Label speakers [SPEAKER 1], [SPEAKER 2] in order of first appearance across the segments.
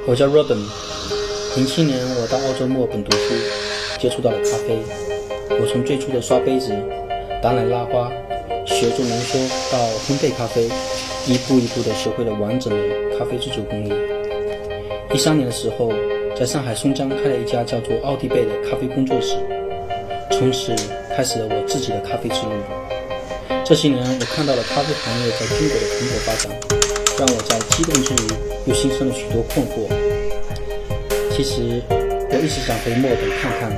[SPEAKER 1] 我叫 Robin， 07年我到澳洲墨尔本读书，接触到了咖啡。我从最初的刷杯子、打奶拉花、学做浓缩到烘焙咖啡，一步一步地学会了完整的咖啡制作工艺。13年的时候，在上海松江开了一家叫做澳帝焙的咖啡工作室，从此开始了我自己的咖啡之路。这些年，我看到了咖啡行业在中国的蓬勃发展，让我在激动之余又心生了许多困惑。其实我一直想回墨尔本看看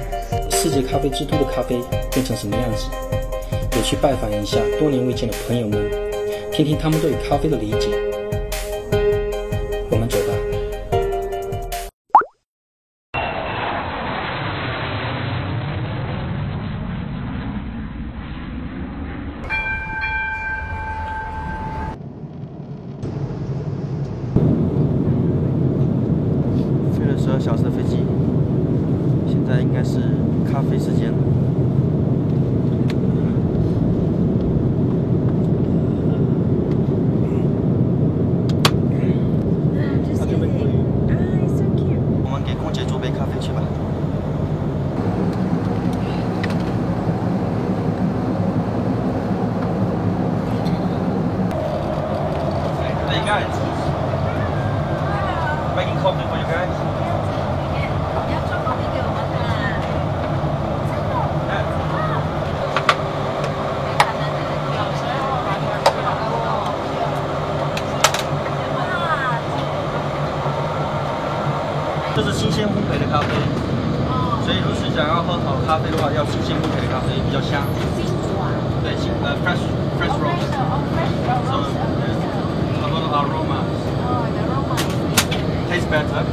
[SPEAKER 1] 世界咖啡之都的咖啡变成什么样子，也去拜访一下多年未见的朋友们，听听他们对咖啡的理解。我们走吧。
[SPEAKER 2] 12小时的飞机，现在应该是咖啡时间。我们给空姐做杯咖啡去吧。Hey guys, making coffee for you guys.这是新鲜烘焙的咖啡，所以如果是想要喝好咖啡的话，要新鲜烘焙的咖啡比较香。对，fresh roast. So there's a lot of aroma. Tastes better.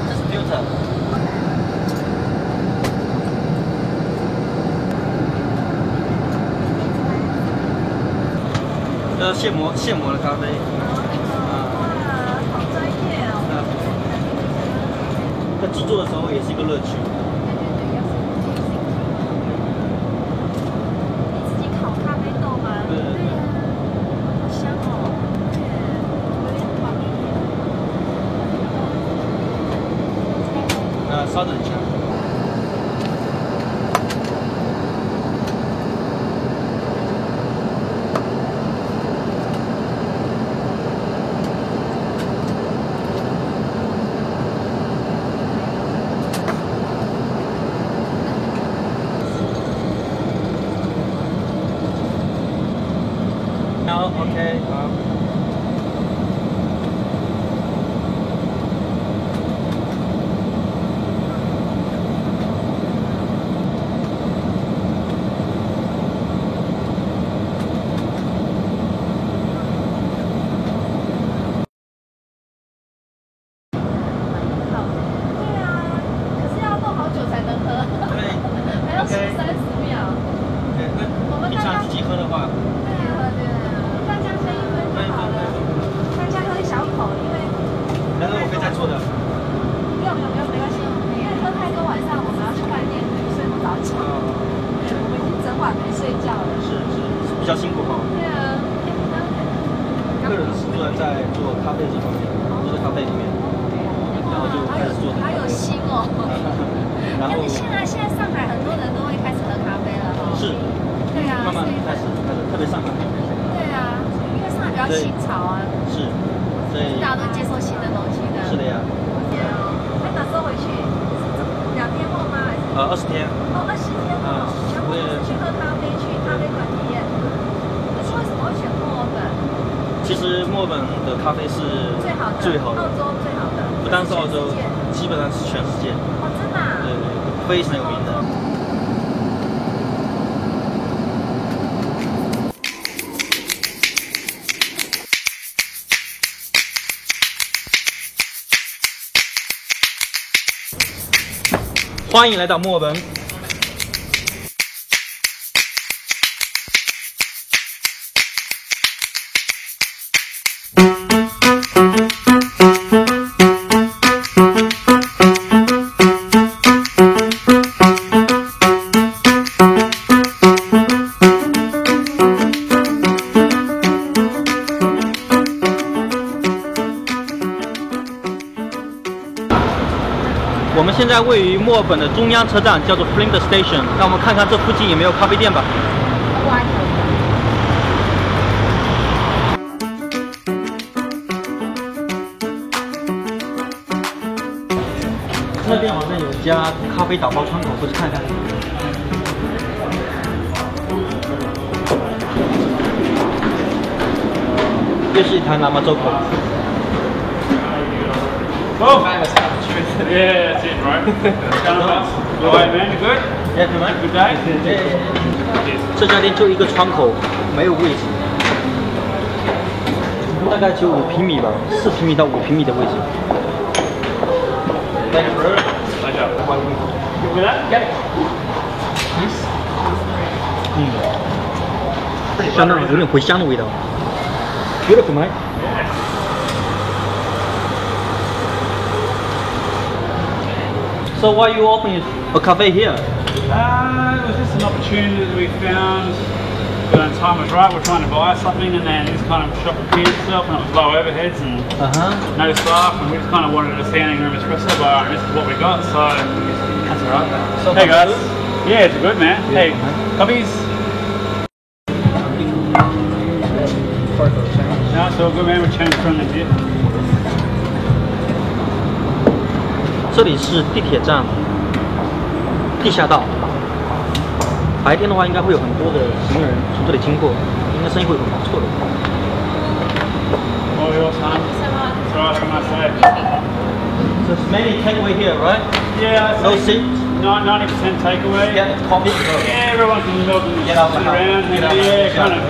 [SPEAKER 2] Just filter. 这是现磨的咖啡。
[SPEAKER 3] 好专业哦！
[SPEAKER 2] 在制作的时候也是一个乐趣。
[SPEAKER 3] 你自己烤咖啡豆吗？
[SPEAKER 2] 对。
[SPEAKER 3] 好香哦！有点黄一点。
[SPEAKER 2] 烧得很香。OK， 好。
[SPEAKER 3] 对啊，可是要弄好久才能喝，
[SPEAKER 2] 对，
[SPEAKER 3] 还要数30秒。
[SPEAKER 2] 对，那平常自己喝的话。但是我可以再做的。
[SPEAKER 3] 不用，没关系。因为喝太多，晚上我们要去饭店，睡不着觉。我们已经整晚没睡觉了。是，
[SPEAKER 2] 比较辛苦哈。
[SPEAKER 3] 对啊。
[SPEAKER 2] 个人是在做咖啡这方面，都在咖啡里面，然后就开始做。
[SPEAKER 3] 好有心哦。然后现在上海很多人都会开始喝咖啡了哈。是。对啊。
[SPEAKER 2] 慢慢开始，特别上海。
[SPEAKER 3] 对啊，因为上海比较新潮啊。是。所以大家都接受新的东西的。
[SPEAKER 2] 是的呀。
[SPEAKER 3] 那哪时候回去？2天后吗？还是
[SPEAKER 2] 20天。
[SPEAKER 3] 哦20天哦。全部都是去喝咖啡，去咖啡馆体验。可是为什么会选墨尔本？
[SPEAKER 2] 其实墨尔本的咖啡是最好的，
[SPEAKER 3] 澳洲最好的。
[SPEAKER 2] 不单是澳洲，基本上是全世界。
[SPEAKER 3] 哦，真的啊？
[SPEAKER 2] 对，非常有名的。欢迎来到墨尔本。现在位于墨尔本的中央车站，叫做 Flinders Station。让我们看看这附近有没有咖啡店吧。那边好像有一家咖啡打包窗口，过去看看。又是一台喇嘛周口。
[SPEAKER 4] Oh, man, that's kind of the truth. Yeah, that's it, bro. All right, man, you good?
[SPEAKER 2] Yeah, good man.
[SPEAKER 4] Good day?
[SPEAKER 2] Yeah. 这家店就一个窗口，没有位置，大概只有5平米吧，4平米到5平米的位置。Thank you, bro.
[SPEAKER 4] Pleasure. You with that?
[SPEAKER 2] Yeah. Yes. 相当有点茴香的味道。Beautiful, mate. So why you opening a cafe here?
[SPEAKER 4] It was just an opportunity that we found when the time was right. We're trying to buy something, and then this kind of shop appeared itself, and it was low overheads and no staff, and we just kind of wanted a standing room espresso bar, and this is what we got. So
[SPEAKER 2] That's alright. So
[SPEAKER 4] hey guys, yeah, it's good, man. Hey, coffees? No, it's all good, man. We're changing from the bit.
[SPEAKER 2] 这里是地铁站地下道，白天的话应该会有很多的行人从这里经过，应该生意会很不错的。
[SPEAKER 4] All yours, son. It's alright, what can I say?
[SPEAKER 2] So it's mainly takeaway here, right?
[SPEAKER 4] Yeah,
[SPEAKER 2] No seat.
[SPEAKER 4] 90% takeaway.
[SPEAKER 2] Yeah, coffee.
[SPEAKER 4] Yeah, everyone can Melbourne
[SPEAKER 2] Get out
[SPEAKER 4] sit
[SPEAKER 2] the house.
[SPEAKER 4] around and
[SPEAKER 2] Get out the
[SPEAKER 4] yeah,
[SPEAKER 2] house.
[SPEAKER 4] kind of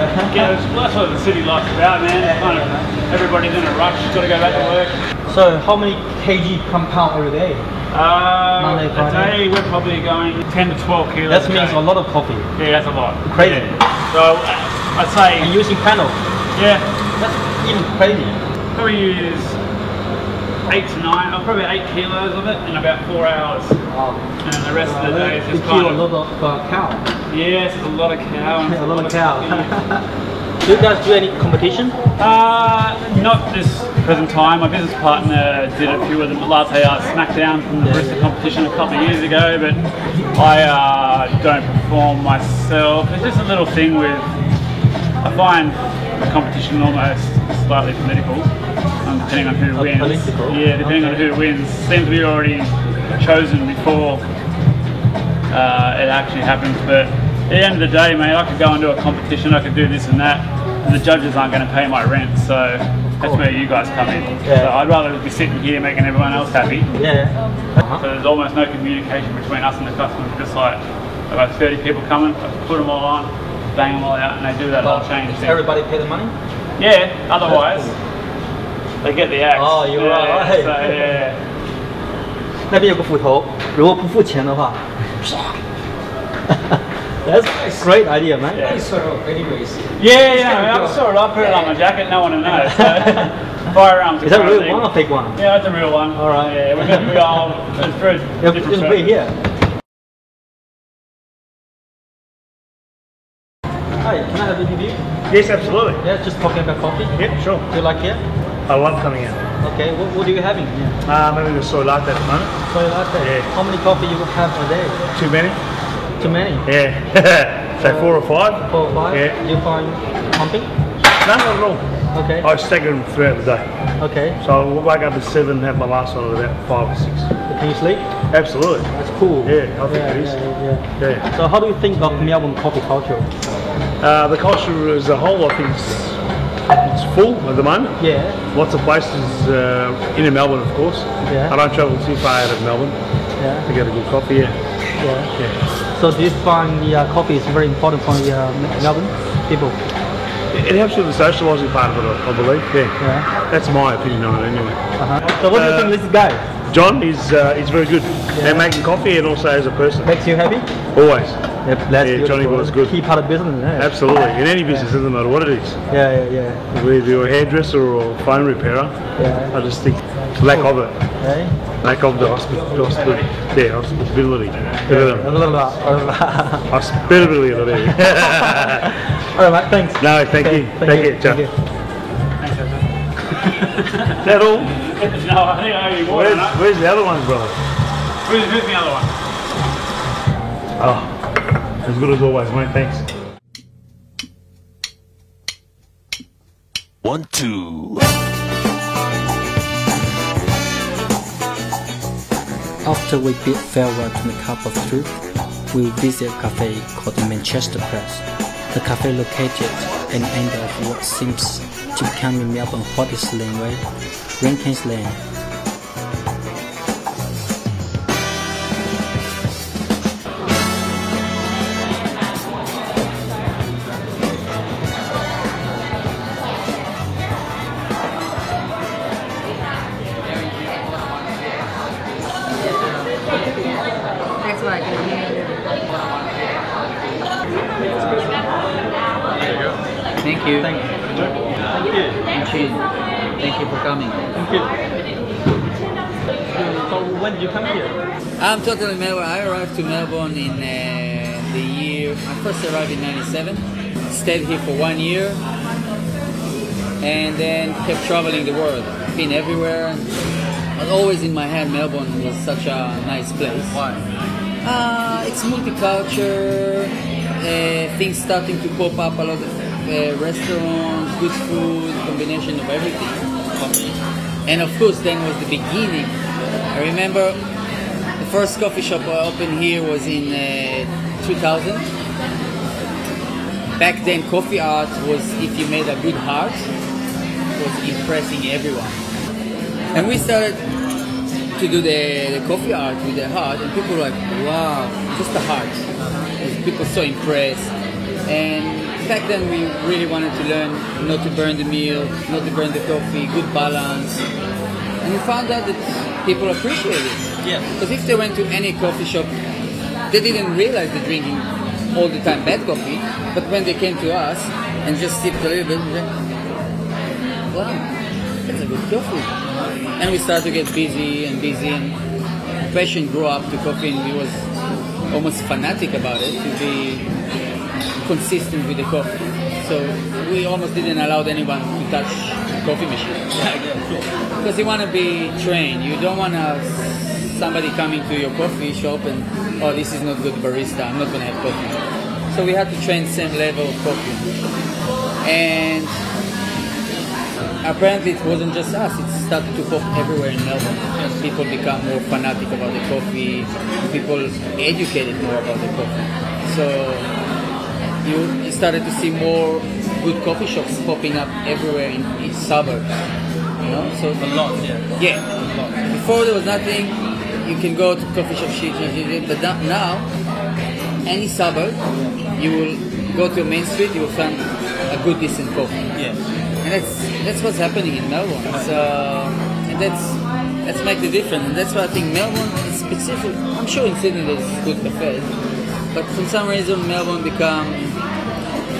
[SPEAKER 4] that's what the city life's about, man. It's kind of everybody's in a rush, got to go back to work.
[SPEAKER 2] So how many kg compound every day? Monday,
[SPEAKER 4] A
[SPEAKER 2] Friday?
[SPEAKER 4] day we're probably going 10 to 12 kilos.
[SPEAKER 2] That
[SPEAKER 4] a
[SPEAKER 2] means
[SPEAKER 4] day.
[SPEAKER 2] a lot of coffee.
[SPEAKER 4] Yeah, that's a lot.
[SPEAKER 2] Crazy.
[SPEAKER 4] Yeah. So I'd say
[SPEAKER 2] And using panel.
[SPEAKER 4] yeah,
[SPEAKER 2] That's even crazy.
[SPEAKER 4] probably use 8 to 9, probably 8 kilos of it in about 4 hours.
[SPEAKER 2] Wow.
[SPEAKER 4] And then the rest of the day is
[SPEAKER 2] You
[SPEAKER 4] just
[SPEAKER 2] kill
[SPEAKER 4] kind
[SPEAKER 2] a
[SPEAKER 4] of
[SPEAKER 2] lot of cow.
[SPEAKER 4] yes, it's a lot of cow. And
[SPEAKER 2] A lot of cow.
[SPEAKER 4] yeah.
[SPEAKER 2] Do you guys do any competition?
[SPEAKER 4] Not this present time. My business partner did a few of the latte art smackdown from the barista competition a couple of years ago, but I don't perform myself. It's just a little thing with, I find the competition almost slightly political, depending on who wins.
[SPEAKER 2] Political?
[SPEAKER 4] Yeah, depending on who wins. Seems to be already chosen before it actually happens, but at the end of the day, mate, I could go and do a competition, I could do this and that, and the judges aren't going to pay my rent, so that's where you guys come in.
[SPEAKER 2] Yeah.
[SPEAKER 4] So I'd rather be sitting here making everyone else happy.
[SPEAKER 2] Yeah.
[SPEAKER 4] So there's almost no communication between us and the customers, just like I've got 30 people coming, I put them all on, bang them all out, and they do that whole change thing.
[SPEAKER 2] Everybody pay the money?
[SPEAKER 4] Yeah, otherwise, they get the axe.
[SPEAKER 2] Oh, you're right.
[SPEAKER 4] So, yeah.
[SPEAKER 2] 那边有个斧头，如果不付钱的话，That's a great idea, man.
[SPEAKER 4] Yeah.
[SPEAKER 1] Nice sort of, anyways.
[SPEAKER 4] Yeah, I saw it, I put it on my jacket, no one will know. So, firearms.
[SPEAKER 2] Is that a real one or fake one?
[SPEAKER 4] Yeah, that's a real one.
[SPEAKER 2] All right.
[SPEAKER 4] Yeah, we all, it's very different.
[SPEAKER 2] Just wait here. Hi, can I have a review?
[SPEAKER 5] Yes, absolutely.
[SPEAKER 2] Yeah, just talking about coffee.
[SPEAKER 5] Yep, sure.
[SPEAKER 2] Do you like it?
[SPEAKER 5] I love coming in.
[SPEAKER 2] Okay, what are you having?
[SPEAKER 5] Maybe the soy latte at the moment.
[SPEAKER 2] Soy latte.
[SPEAKER 5] Yeah.
[SPEAKER 2] How many coffee you have a day?
[SPEAKER 5] Too many?
[SPEAKER 2] Too many?
[SPEAKER 5] Yeah. So 4 or 5?
[SPEAKER 2] 4 or 5?
[SPEAKER 5] Yeah.
[SPEAKER 2] You find pumping?
[SPEAKER 5] No, not at all.
[SPEAKER 2] Okay.
[SPEAKER 5] I stagger them throughout the day.
[SPEAKER 2] Okay.
[SPEAKER 5] So I'll wake up at 7 and have my last one at about 5 or 6.
[SPEAKER 2] Can you sleep?
[SPEAKER 5] Absolutely.
[SPEAKER 2] That's cool.
[SPEAKER 5] Yeah, I think it is.
[SPEAKER 2] Yeah. So how do you think of Melbourne coffee culture?
[SPEAKER 5] The culture as a whole, I think it's full at the moment.
[SPEAKER 2] Yeah.
[SPEAKER 5] Lots of places in Melbourne, of course.
[SPEAKER 2] Yeah.
[SPEAKER 5] I don't travel too far out of Melbourne
[SPEAKER 2] Yeah.
[SPEAKER 5] to get a good coffee. Yeah.
[SPEAKER 2] Yeah. So do you find the coffee is very important for the Melbourne people?
[SPEAKER 5] It helps with the socialising part of it, I believe.
[SPEAKER 2] Yeah.
[SPEAKER 5] That's my opinion on it anyway.
[SPEAKER 2] So what do you think of this guy?
[SPEAKER 5] John is very good at making coffee and also as a person.
[SPEAKER 2] Makes you happy?
[SPEAKER 5] Always.
[SPEAKER 2] Yep, that's
[SPEAKER 5] Yeah, Johnny was good.
[SPEAKER 2] Key part of business. Yeah.
[SPEAKER 5] Absolutely. In any business, it doesn't matter what it is.
[SPEAKER 2] Yeah.
[SPEAKER 5] Whether you're a hairdresser or a phone repairer,
[SPEAKER 2] Yeah.
[SPEAKER 5] I just think lack of it.
[SPEAKER 2] Okay.
[SPEAKER 5] Lack of the hospitality. Hospitality. Hospitality.
[SPEAKER 2] Alright, mate, thanks.
[SPEAKER 5] No, thank you. Take it, John.
[SPEAKER 4] Thanks, Ezra.
[SPEAKER 5] Is that all?
[SPEAKER 4] No, I think I owe you more than that.
[SPEAKER 5] Where's the other ones, brother?
[SPEAKER 4] Who's the other one?
[SPEAKER 5] Oh, as good as always, mate. Thanks.
[SPEAKER 6] 1, 2.
[SPEAKER 1] After we bid farewell to the Cup of Truth, we visit a cafe called the Manchester Press. The cafe located at the end of what seems to become Melbourne's hottest laneway, Rankin's Lane.
[SPEAKER 3] That's what I can
[SPEAKER 7] Thank you.
[SPEAKER 2] Thank you.
[SPEAKER 7] And cheers. Thank you for coming.
[SPEAKER 2] Thank you. So when did you come here?
[SPEAKER 7] I'm totally Melbourne. I arrived to Melbourne in the year, I first arrived in 97, stayed here for 1 year, and then kept traveling the world. Been everywhere, but always in my head Melbourne was such a nice place.
[SPEAKER 2] Why?
[SPEAKER 7] It's multicultural, things starting to pop up, a lot of restaurants, good food, combination of everything. And of course then was the beginning. I remember the first coffee shop I opened here was in 2000. Back then coffee art was, if you made a good heart, was impressing everyone. And we started to do the coffee art with the heart, and people were like, wow, just the heart. And people so impressed. And back then we really wanted to learn not to burn the meal, not to burn the coffee, good balance. And we found out that people appreciate it.
[SPEAKER 2] Yeah.
[SPEAKER 7] Because if they went to any coffee shop, they didn't realize they're drinking all the time bad coffee, but when they came to us and just sipped a little bit, they're like, wow, that's a good coffee. And we started to get busy, and passion grew up to coffee, and we was almost fanatic about it, to be consistent with the coffee. So we almost didn't allow anyone to touch the coffee machine. Because you want to be trained. You don't want somebody coming to your coffee shop and, oh, this is not good barista, I'm not going to have coffee. So we had to train same level of coffee. And apparently it wasn't just us, it started to pop everywhere in Melbourne. People become more fanatic about the coffee, people educated more about the coffee. So you started to see more good coffee shops popping up everywhere in each suburb. You know? So
[SPEAKER 2] A lot, yeah.
[SPEAKER 7] yeah.
[SPEAKER 2] A lot.
[SPEAKER 7] Before there was nothing, you can go to coffee shop but now, any suburb, you will go to a main street, you will find a good decent coffee.
[SPEAKER 2] Yeah.
[SPEAKER 7] And that's what's happening in Melbourne. And that's make the difference. And that's why I think Melbourne is specific. I'm sure in Sydney there's good cafes, but for some reason Melbourne become,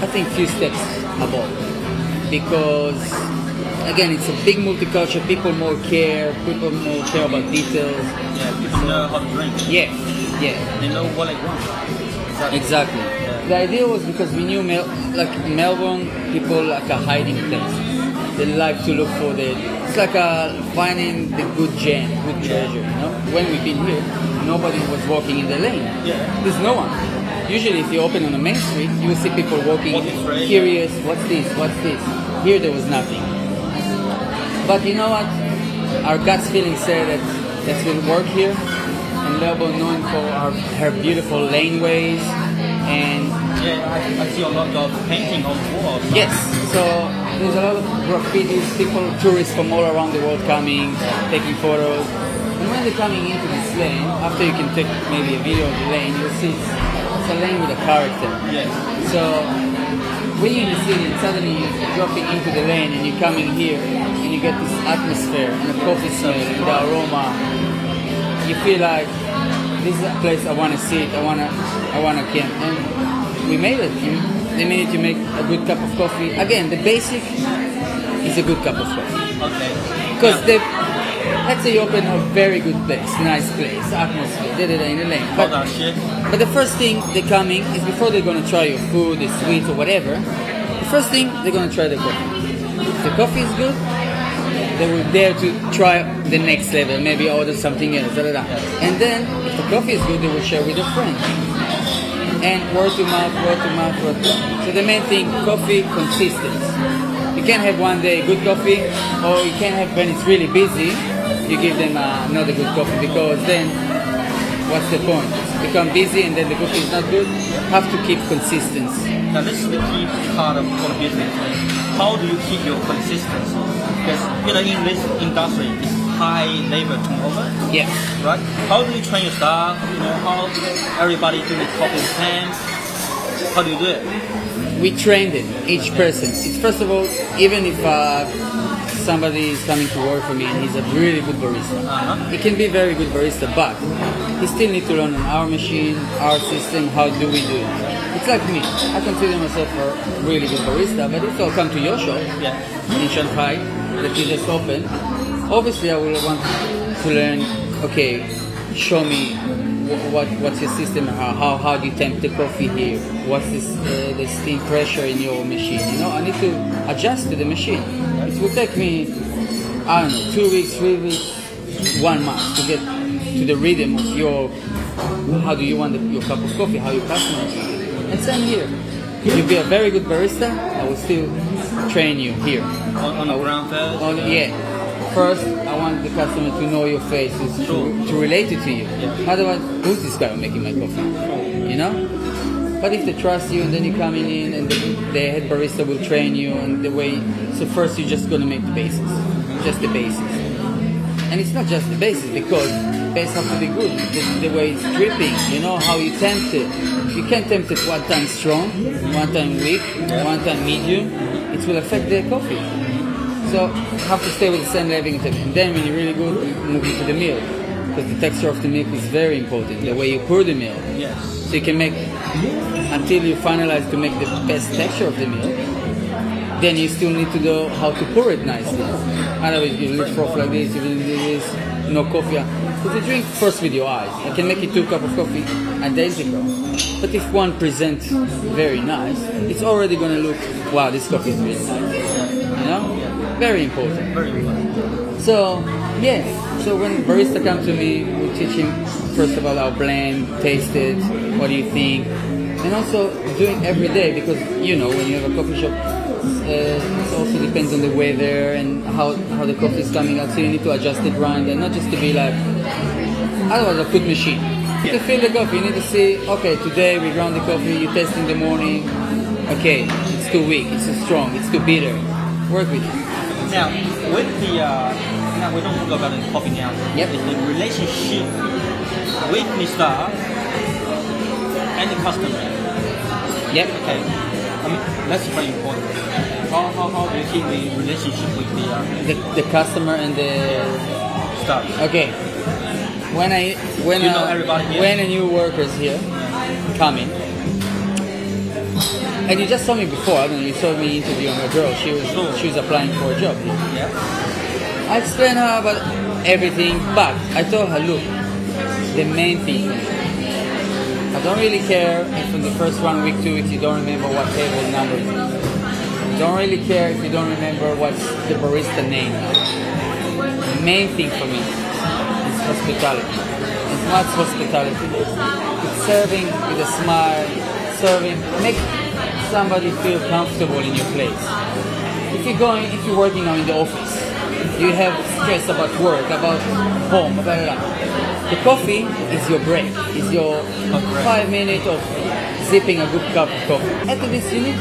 [SPEAKER 7] I think, few steps above. Because again, it's a big multicultural. People more care about details.
[SPEAKER 2] Yeah, people know how to drink.
[SPEAKER 7] Yeah.
[SPEAKER 2] They know what they want.
[SPEAKER 7] Exactly. The idea was because we knew Melbourne people like a hiding place. They like to look for it's like finding the good gem, good treasure, you know? When we've been here, nobody was walking in the lane.
[SPEAKER 2] Yeah.
[SPEAKER 7] There's no one. Usually if you open on the main street, you will see people walking curious, what's this? Here there was nothing. But you know what? Our gut's feeling said that will work here. And Melbourne known for her beautiful laneways. And
[SPEAKER 2] yeah, I see a lot of painting on the walls.
[SPEAKER 7] Yes, so there's a lot of graffitis, tourists from all around the world coming, taking photos. And when they're coming into this lane, after you can take maybe a video of the lane, you'll see it's a lane with a character.
[SPEAKER 2] Yes.
[SPEAKER 7] So when you're in the city and suddenly you're dropping into the lane and you're coming here and you get this atmosphere and the coffee smell and the aroma, you feel like this is a place I want to sit, I want to camp. And we made it. They managed to make a good cup of coffee. Again, the basic is a good cup of coffee.
[SPEAKER 2] Okay.
[SPEAKER 7] Because let's say you open a very good place, nice place, atmosphere, in the lane. But the first thing they're coming is before they're going to try your food, the sweets or whatever, the first thing they're going to try the coffee. If the coffee is good, they will dare to try the next level, maybe order something else, and then if the coffee is good, they will share with their friends. And word to mouth. So the main thing, coffee consistency. You can't have one day good coffee, or you can't have when it's really busy, you give them another good coffee, because then what's the point? Become busy and then the coffee is not good. Have to keep consistency.
[SPEAKER 2] Now this is the key part of the business. How do you keep your consistency? Because in this industry, it's high labor turnover.
[SPEAKER 7] Yeah.
[SPEAKER 2] Right? How do you train your staff? How everybody do the coffee plans? How do you do it?
[SPEAKER 7] We train them, each person. It's first of all, even if somebody is coming to work for me and he's a really good barista, he can be a very good barista, but he still needs to learn on our machine, our system, how do we do it. It's like me. I consider myself a really good barista, but if I'll come to your shop in Shanghai that you just opened, obviously I will want to learn, okay, show me what's your system, how do you temp the coffee here, what's the steam pressure in your machine, I need to adjust to the machine. It will take me, I don't know, 2 weeks, 3 weeks, 1 month to get to the rhythm of how do you want your cup of coffee, how your customer wants it. And same here. You'll be a very good barista, I will still train you here.
[SPEAKER 2] On the ground first?
[SPEAKER 7] Yeah. First, I want the customer to know your face, to relate it to you. Yeah. Otherwise, who's this guy making my coffee? But if they trust you and then you come in and the head barista will train you and the way. So first you're just going to make the basics. Just the basics. And it's not just the basics, because base have to be good. The way it's dripping, how you tempt it. You can't tempt it one time strong, one time weak, one time medium. It will affect the coffee. So you have to stay with the same level. And then when you're really good, you move into the milk. Because the texture of the milk is very important. The way you pour the milk.
[SPEAKER 2] Yes.
[SPEAKER 7] So you can make, until you finalize to make the best texture of the milk, then you still need to know how to pour it nicely. Otherwise you leave froth like this, you will do this, no coffee. Because you drink first with your eyes. You can make it 2 cups of coffee identical. But if one presents very nice, it's already going to look, wow, this coffee is really nice. Very important.
[SPEAKER 2] Very important.
[SPEAKER 7] So, so when barista comes to me, we teach him first of all our blend, taste it, what do you think, and also doing every day, because when you have a coffee shop, it also depends on the weather and how the coffee is coming out, so you need to adjust the grind and not just to be like, otherwise a food machine. To feel the coffee, you need to see, okay, today we ground the coffee, you taste in the morning, okay, it's too weak, it's too strong, it's too bitter, work with it.
[SPEAKER 2] Now, with the, now we don't talk about the coffee now.
[SPEAKER 7] Yep.
[SPEAKER 2] It's the relationship with the staff and the customer.
[SPEAKER 7] Yep.
[SPEAKER 2] Okay. That's very important. How do you keep the relationship with
[SPEAKER 7] the customer and the
[SPEAKER 2] staff?
[SPEAKER 7] Okay. When a new workers here come in, and you just saw me before, I don't know, you saw me interviewing a girl, she was applying for a job here.
[SPEAKER 2] Yeah.
[SPEAKER 7] I explained her about everything, but I told her, look, the main thing, I don't really care if in the first 1 week, 2 weeks you don't remember what table number it is. Don't really care if you don't remember what's the barista name. The main thing for me is hospitality. It's not hospitality. It's serving with a smile, make somebody feel comfortable in your place. If you're working now in the office, you have stress about work, about home, the coffee is your break, is your 5 minutes of sipping a good cup of coffee. After this, you need,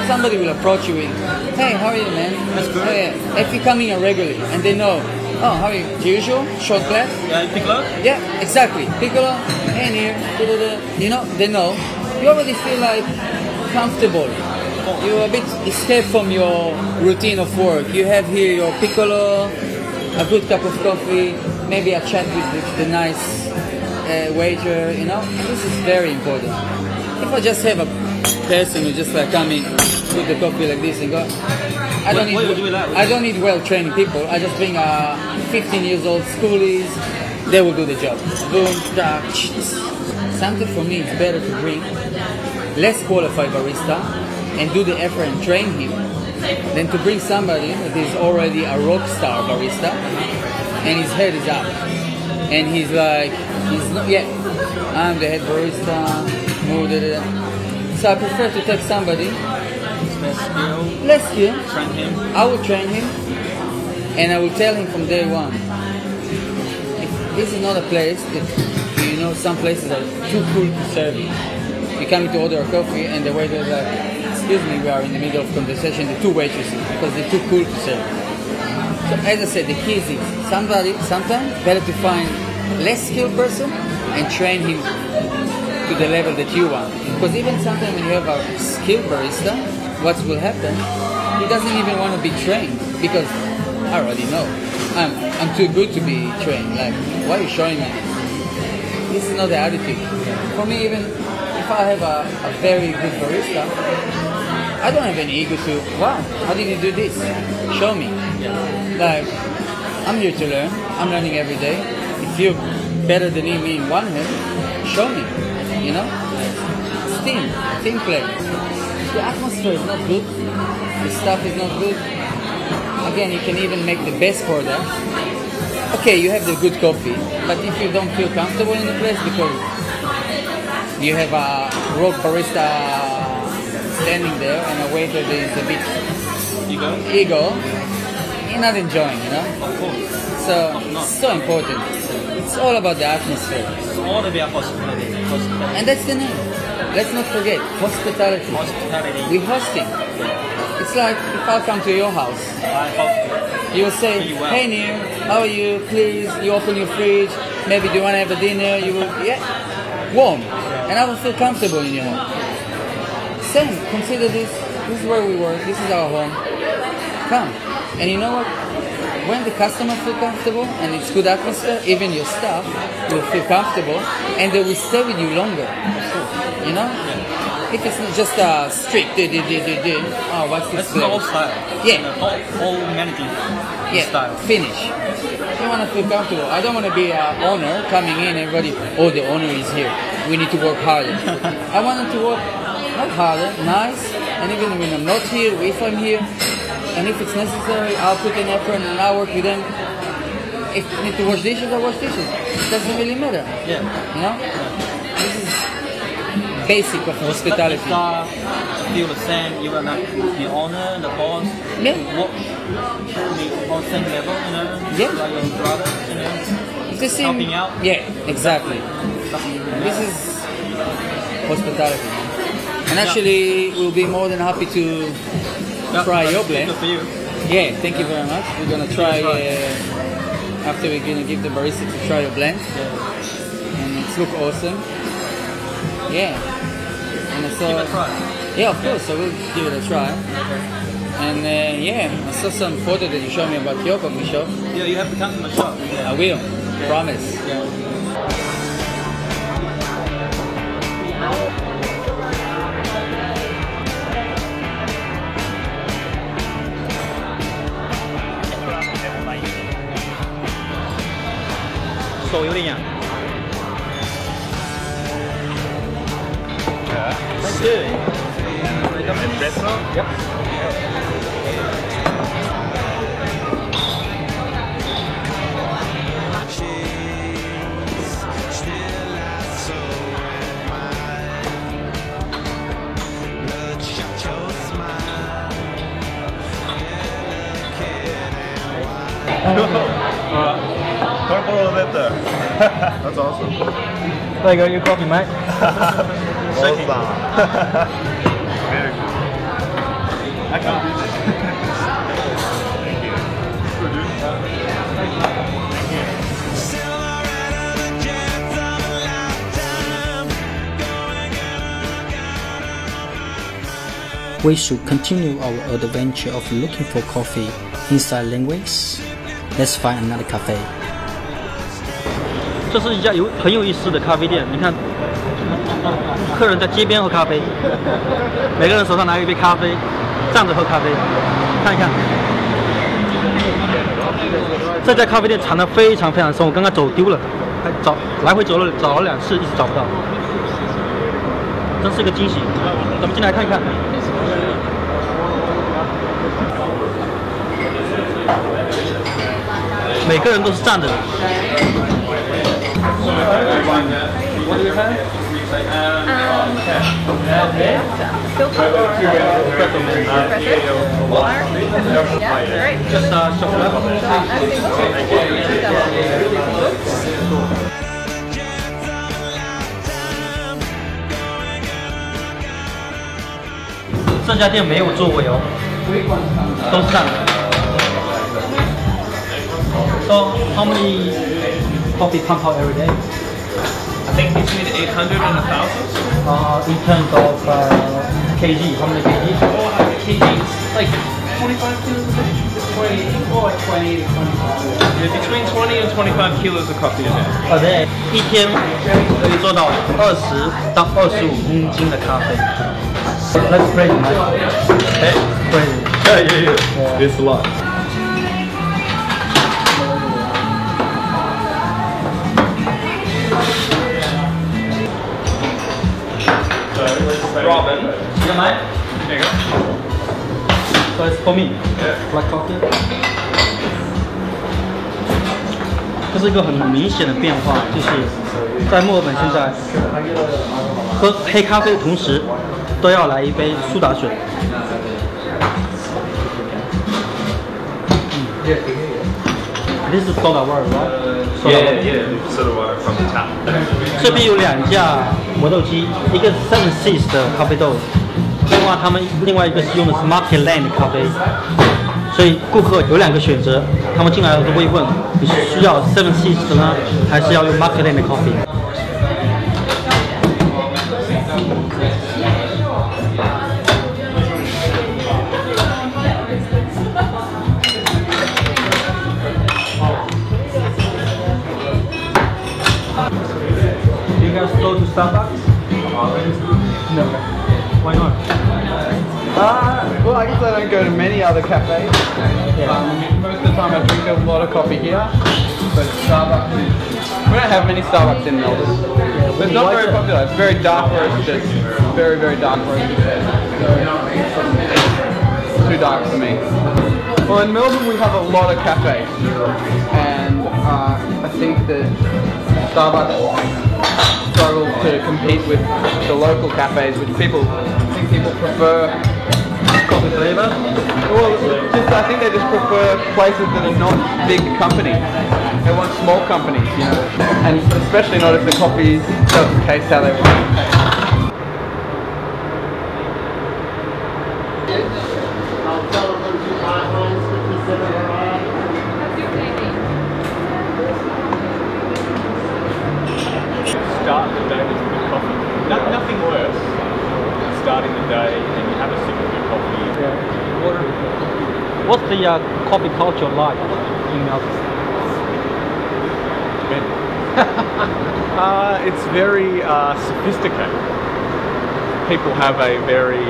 [SPEAKER 7] somebody will approach you with, hey, how are you, man?
[SPEAKER 2] That's good.
[SPEAKER 7] Oh, yeah. If you're coming here regularly and they know, oh, how are you? The usual, short glass?
[SPEAKER 2] Piccolo?
[SPEAKER 7] Yeah, exactly. Piccolo, and here, they know. You already feel like comfortable. You're a bit escaped from your routine of work. You have here your piccolo, a good cup of coffee, maybe a chat with the nice waiter, This is very important. If I just have a person who just come in, put the coffee like this and go, I don't need well-trained people. I just bring 15 years old schoolies, they will do the job. Boom, something for me, it's better to bring less qualified barista and do the effort and train him than to bring somebody that is already a rock star barista and his head is up. And he's like, he's not yet. I'm the head barista. So I prefer to take somebody less skill.
[SPEAKER 2] Train him.
[SPEAKER 7] I will train him, and I will tell him from day one. If this is not a place that, you know, some places are too cool to serve you. You come to order a coffee, and the waiter is like, "Excuse me, we are in the middle of conversation." The two waitresses because they're too cool to serve. So as I said, the key is sometimes better to find less skilled person and train him to the level that you want. Because even sometimes when you have a skilled barista, what will happen, he doesn't even want to be trained because I already know. I'm too good to be trained. Like, why are you showing me? This is not the attitude. For me, even if I have a very good barista, I don't have any ego to, wow, how did you do this? Show me. Like, I'm here to learn. I'm learning every day. If you're better than me in one hand, show me. You know? It's team play. The atmosphere is not good. The stuff is not good. Again, you can even make the best product. Okay, you have the good coffee, but if you don't feel comfortable in the place because you have a rogue barista standing there and a waiter that is a bit ego, you're not enjoying, you know?
[SPEAKER 2] Of course.
[SPEAKER 7] So, it's so important. It's all about the atmosphere.
[SPEAKER 2] It's all about hospitality.
[SPEAKER 7] And that's the name. Let's not forget, hospitality.
[SPEAKER 2] Hospitality.
[SPEAKER 7] We're hosting. It's like if I come to your house, you will say, "Hey Neil, how are you? Please," you open your fridge, maybe do you want to have a dinner, you will, warm. And I will feel comfortable in your home. Same, consider this is where we work, this is our home. Come. And you know what? When the customer feel comfortable and it's good atmosphere, even your staff will feel comfortable and they will stay with you longer. You know? If it's not just a strict oh, what's this?
[SPEAKER 2] That's the old style.
[SPEAKER 7] Yeah.
[SPEAKER 2] All managing style.
[SPEAKER 7] Finish. You want to feel comfortable. I don't want to be an owner coming in, everybody, oh, the owner is here. We need to work harder. I want them to work not harder, nice, and even when I'm not here, if I'm here, and if it's necessary, I'll put in effort and I'll work with them. If I need to wash dishes, I wash dishes. It doesn't really matter.
[SPEAKER 2] Yeah.
[SPEAKER 7] You know? This is basic of hospitality.
[SPEAKER 2] Staff feel the same, you are not the owner, the boss.
[SPEAKER 7] Yeah.
[SPEAKER 2] Work on the same level, you know?
[SPEAKER 7] Yeah.
[SPEAKER 2] Like your brother, you know?
[SPEAKER 7] It's the same.
[SPEAKER 2] Helping out.
[SPEAKER 7] Yeah, exactly. This is hospitality. And actually, we'll be more than happy to try your blend.
[SPEAKER 2] Good for you.
[SPEAKER 7] Yeah, thank you very much. We're gonna try after we're gonna give the barista to try your blend, and it's look awesome. Yeah, and I saw.
[SPEAKER 2] Give it a try.
[SPEAKER 7] Yeah, of course. So we'll give it a try. And yeah, I saw some photo that you showed me about your coffee shop.
[SPEAKER 2] Yeah, you have to come to my shop. Yeah.
[SPEAKER 7] I will. Promise.
[SPEAKER 2] Yeah.手有点痒。That's good. Espresso? Yep.
[SPEAKER 6] Talk a little bit there. That's awesome.
[SPEAKER 2] There you go, your coffee, mate.
[SPEAKER 6] Well done. Very good. I can't do this. Thank you.
[SPEAKER 1] We should continue our adventure of looking for coffee inside laneway. Let's find another cafe.
[SPEAKER 2] 这是一家很有意思的咖啡店，你看，客人在街边喝咖啡，每个人手上拿一杯咖啡，站着喝咖啡，看一看。这家咖啡店藏得非常非常深，我刚刚走丢了，还来回找了2次，一直找不到，真是一个惊喜。咱们进来看一看。每个人都是站着的。What do you have? Just chocolate. 这家店没有座位哦，都是站的。So how many coffee pump out every day?
[SPEAKER 6] I think between 800 and 1,000.
[SPEAKER 2] In terms of kg, how many kg?
[SPEAKER 6] kgs, like 25 kilos. 20 or 20 to 25. Yeah, between 20 and 25 kilos of coffee a day.
[SPEAKER 2] 好的，一天可以做到20到25公斤的咖啡。That's crazy, man. That's crazy.
[SPEAKER 6] Yeah. It's a lot.
[SPEAKER 2] Robin, you don't mind?
[SPEAKER 6] There you go.
[SPEAKER 2] So it's for me.
[SPEAKER 6] Yeah.
[SPEAKER 2] Black coffee. 这是一个很明显的变化，就是在墨尔本现在喝黑咖啡的同时，都要来一杯苏打水。This is soda water, right?
[SPEAKER 6] Yeah. Soda water from the tap.
[SPEAKER 2] 这边有2架磨豆机，一个是 7Heaps 的咖啡豆，另外一个是用的是 Market Land 的咖啡，所以顾客有2个选择，他们进来都会问你是需要 7Heaps 的呢，还是要用 Market Land 的咖啡。You guys go to Starbucks? No. Why not?
[SPEAKER 8] Well, I guess I don't go to many other cafes. Most of the time I drink a lot of coffee here, but Starbucks, we don't have many Starbucks in Melbourne. It's not very popular. It's very dark roasted. Very, very dark roasted. So, it's too dark for me. Well, in Melbourne we have a lot of cafes, and I think that Starbucks struggle to compete with the local cafes, which people prefer
[SPEAKER 2] Coffee flavor?
[SPEAKER 8] Well, I think they just prefer places that are not big companies. They want small companies, you know, and especially not if the coffee doesn't taste how they want it to taste.
[SPEAKER 6] Start the day with good coffee. Nothing worse than starting the day and you have a sip of good coffee.
[SPEAKER 2] What's the coffee culture like in Melbourne?
[SPEAKER 6] It's very sophisticated. People have a very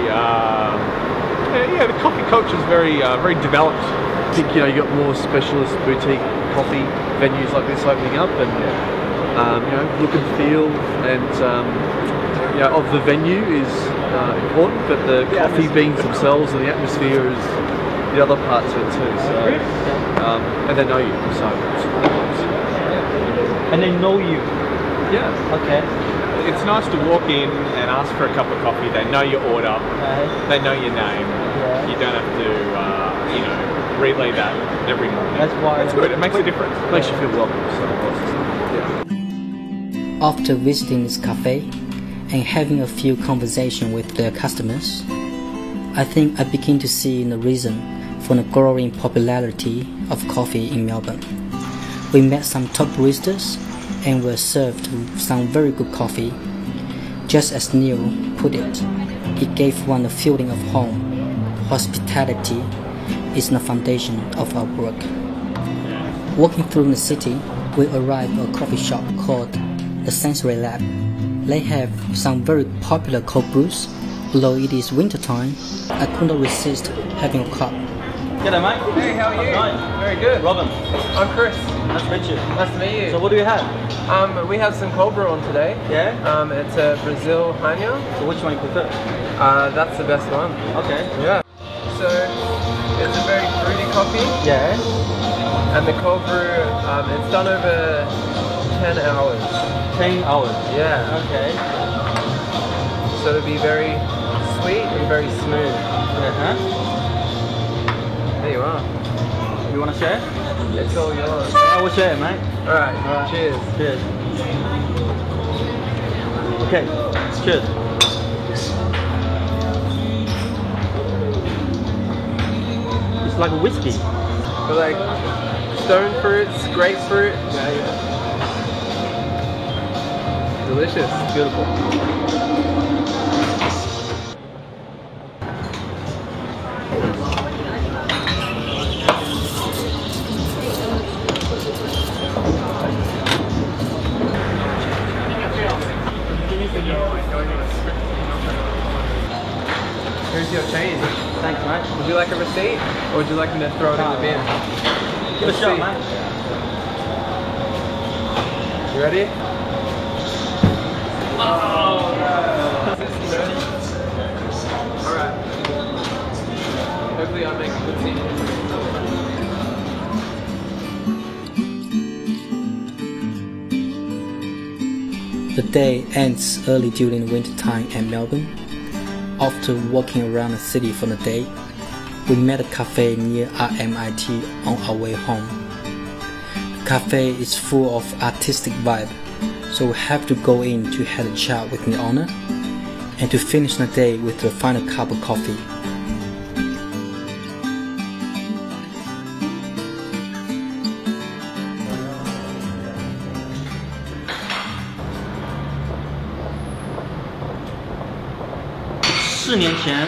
[SPEAKER 6] the coffee culture is very developed.
[SPEAKER 5] I think you got more specialist boutique coffee venues like this opening up, and look and feel and of the venue is important, but the coffee beans themselves and the atmosphere is the other parts of it too. So, and they know you, so.
[SPEAKER 2] And they know you.
[SPEAKER 6] Yeah.
[SPEAKER 2] Okay.
[SPEAKER 6] It's nice to walk in and ask for a cup of coffee. They know your order. They know your name.
[SPEAKER 2] Yeah.
[SPEAKER 6] You don't have to, relay that every morning.
[SPEAKER 2] That's why
[SPEAKER 6] it's good. It makes a difference.
[SPEAKER 5] It makes you feel welcome. So,
[SPEAKER 1] After visiting this cafe and having a few conversations with their customers, I think I begin to see the reason for the growing popularity of coffee in Melbourne. We met some top baristas and were served some very good coffee. Just as Neil put it gave one a feeling of home. Hospitality is the foundation of our work. Walking through the city, we arrived at a coffee shop called the Sensory Lab. They have some very popular cold brews. Although it is winter time, I could not resist having a cup.
[SPEAKER 2] G'day mate.
[SPEAKER 8] Hey, how are you? Very good.
[SPEAKER 2] Robin.
[SPEAKER 8] I'm Chris.
[SPEAKER 2] Nice to meet you.
[SPEAKER 8] Nice to meet you.
[SPEAKER 2] So what do you have?
[SPEAKER 8] We have some cold brew on today.
[SPEAKER 2] Yeah?
[SPEAKER 8] It's a Brazil Hanyo.
[SPEAKER 2] So which one you prefer?
[SPEAKER 8] That's the best one.
[SPEAKER 2] Okay.
[SPEAKER 8] Yeah. So it's a very fruity coffee.
[SPEAKER 2] Yeah.
[SPEAKER 5] And the cold brew, it's done over 10 hours.
[SPEAKER 2] 10 hours.
[SPEAKER 5] Yeah.
[SPEAKER 2] Okay.
[SPEAKER 5] So it'll be very sweet and very smooth. There you are.
[SPEAKER 2] You want to share?
[SPEAKER 5] It's all yours.
[SPEAKER 2] I will share, mate.
[SPEAKER 5] Alright, cheers.
[SPEAKER 2] Cheers. Okay, cheers. It's like a whiskey.
[SPEAKER 5] But like stone fruits, grapefruit. Delicious.
[SPEAKER 2] Beautiful.
[SPEAKER 5] Here's your change.
[SPEAKER 2] Thanks, mate.
[SPEAKER 5] Would you like a receipt, or would you like me to throw it in the bin?
[SPEAKER 2] Give it a shot, mate.
[SPEAKER 5] You ready? Oh no! Alright. Hopefully I'll make a good scene.
[SPEAKER 1] The day ends early during winter time in Melbourne. After walking around the city for the day, we met a cafe near RMIT on our way home. The cafe is full of artistic vibe, so we have to go in to have a chat with the owner and to finish the day with the final cup of coffee.4
[SPEAKER 2] 年前，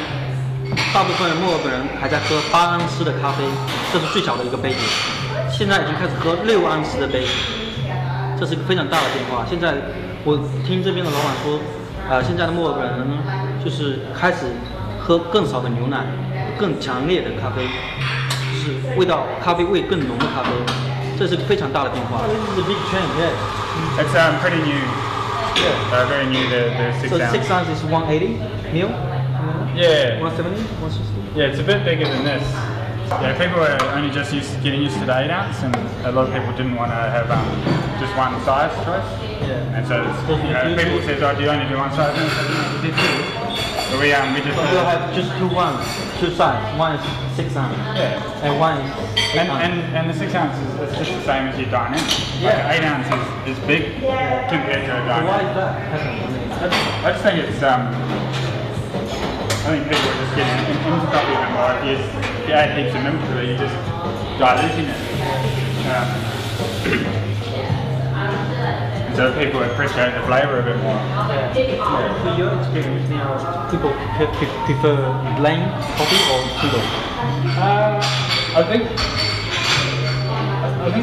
[SPEAKER 2] 大部分墨尔本人还在喝8盎司的咖啡，这是最小的一个杯子。现在已经开始喝6盎司的杯子，这是一个非常大的变化。现在我听这边的老板说，现在的墨尔本人就是开始喝更少的牛奶，更强烈的咖啡，就是咖啡味更浓的咖啡，这是个非常大的变化。This is a big change, yeah.
[SPEAKER 4] It's pretty new. Yeah. Very new. The 6
[SPEAKER 2] So
[SPEAKER 4] ounce.
[SPEAKER 2] 6 ounce is 180 mil.
[SPEAKER 4] Yeah.
[SPEAKER 2] 170, 160.
[SPEAKER 4] Yeah, it's a bit bigger than this. Yeah, people are only just getting used to the 8 ounce, and a lot of people didn't want to have just one size choice.
[SPEAKER 2] Yeah.
[SPEAKER 4] And so people say, "Oh, do you only do one size?"
[SPEAKER 2] We did two.
[SPEAKER 4] But we just.
[SPEAKER 2] We'll have just two sides. One is 6 ounce.
[SPEAKER 4] Yeah.
[SPEAKER 2] And one is 8 ounce.
[SPEAKER 4] And the 6 ounce is just the same as your dine-in.
[SPEAKER 2] Yeah.
[SPEAKER 4] Like 8 ounce is big compared to a
[SPEAKER 2] So
[SPEAKER 4] dine-in.
[SPEAKER 2] why is that?
[SPEAKER 4] I just think it's I think people are just getting into coffee a bit more. If you add heaps of milk to it, you're just diluting it. So people appreciate the flavour a bit more.
[SPEAKER 2] So your experience now, people prefer plain coffee or sugar?
[SPEAKER 4] I think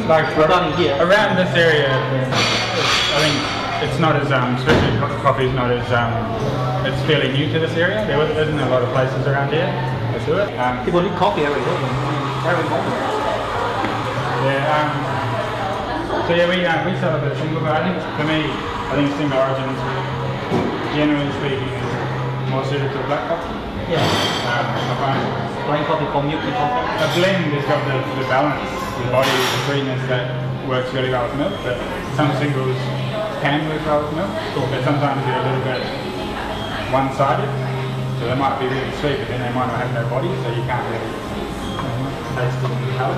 [SPEAKER 4] like around this area, I think it's not as especially coffee is not as it's fairly new to this area. There isn't a lot of places around here that do it.
[SPEAKER 2] People need coffee every day, every morning.
[SPEAKER 4] Yeah. So yeah, we sell a single, but I think for me, single origin, generally speaking, is more suited to black coffee.
[SPEAKER 2] Yeah.
[SPEAKER 4] I find
[SPEAKER 2] Plain coffee for milky coffee.
[SPEAKER 4] a blend has got the balance, the body, the sweetness that works really well with milk. But some singles can work well with milk, but sometimes they're a little bit one-sided. So they might be really sweet, but then they might not have no body, so you can't really taste it in the palate.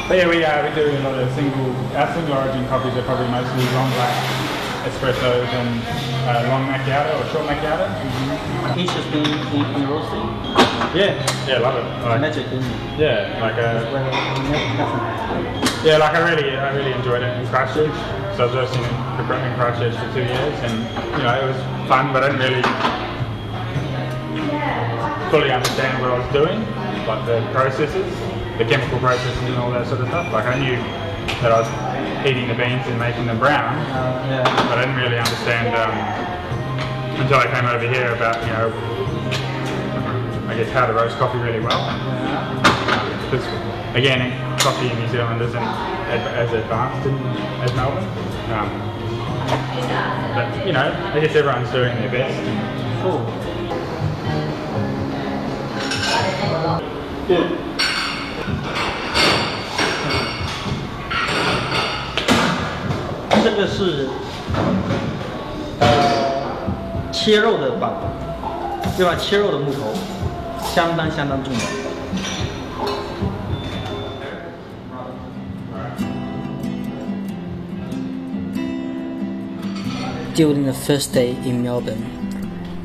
[SPEAKER 4] But yeah, we do a lot of our single origin coffees are probably mostly long black espressos and long macchiato or short macchiato.
[SPEAKER 2] Interesting in roasting.
[SPEAKER 4] Yeah, love it. Like,
[SPEAKER 2] Magic, isn't it?
[SPEAKER 4] yeah, like I really enjoyed it in Christchurch. So I was roasting in Christchurch for 2 years, and it was fun, but I didn't really fully understand what I was doing, like the processes, the chemical processes and all that sort of stuff. Like I knew that I was heating the beans and making them brown, but I didn't really understand until I came over here about I guess how to roast coffee really well. Because again, coffee in New Zealand isn't as advanced as Melbourne. But I guess everyone's doing their best.
[SPEAKER 2] Cool. Good. 个是切肉的板，对吧？切肉的木头，相当重的。
[SPEAKER 1] During the first day in Melbourne,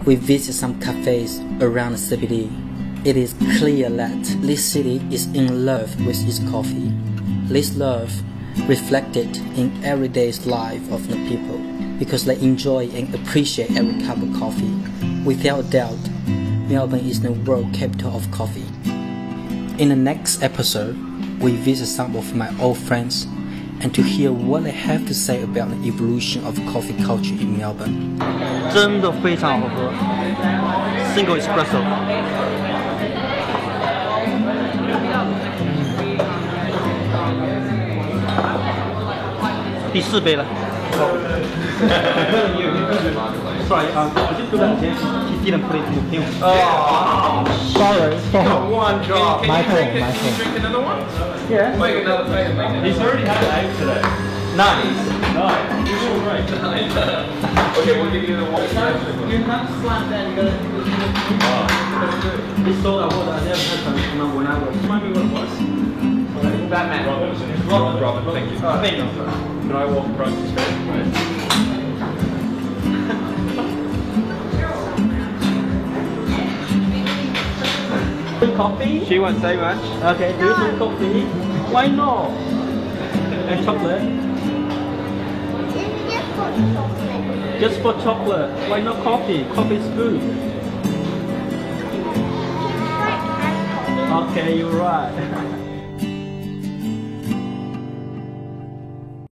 [SPEAKER 1] we visit some cafes around the CBD. It is clear that this city is in love with its coffee. This love reflected in everyday life of the people because they enjoy and appreciate every cup of coffee. Without doubt, Melbourne is the world capital of coffee. In the next episode, we visit some of my old friends and to hear what they have to say about the evolution of coffee culture in Melbourne.
[SPEAKER 2] 真的非常好喝 ，Single Espresso。第4杯了。Sorry, I just put that in. He didn't put it in the film.
[SPEAKER 8] Oh,
[SPEAKER 1] Sorry.
[SPEAKER 8] one drop.
[SPEAKER 1] My phone.
[SPEAKER 6] Drink another one?
[SPEAKER 2] Yeah.
[SPEAKER 6] Make another.
[SPEAKER 4] He's already had 8 today.
[SPEAKER 2] Nice.
[SPEAKER 4] No, he's all great.
[SPEAKER 6] Okay, we'll give you the one.
[SPEAKER 2] You can't slam that. This soda water I never had when I was. Remind me what it was.
[SPEAKER 6] Batman. Robert, thank you.
[SPEAKER 2] Thank you.
[SPEAKER 6] Can I walk across the street, please?
[SPEAKER 2] Coffee?
[SPEAKER 6] She won't say much.
[SPEAKER 2] Okay, do you drink coffee? Why not? And chocolate? Just for chocolate. Why not coffee? Coffee is good. Okay, you're right.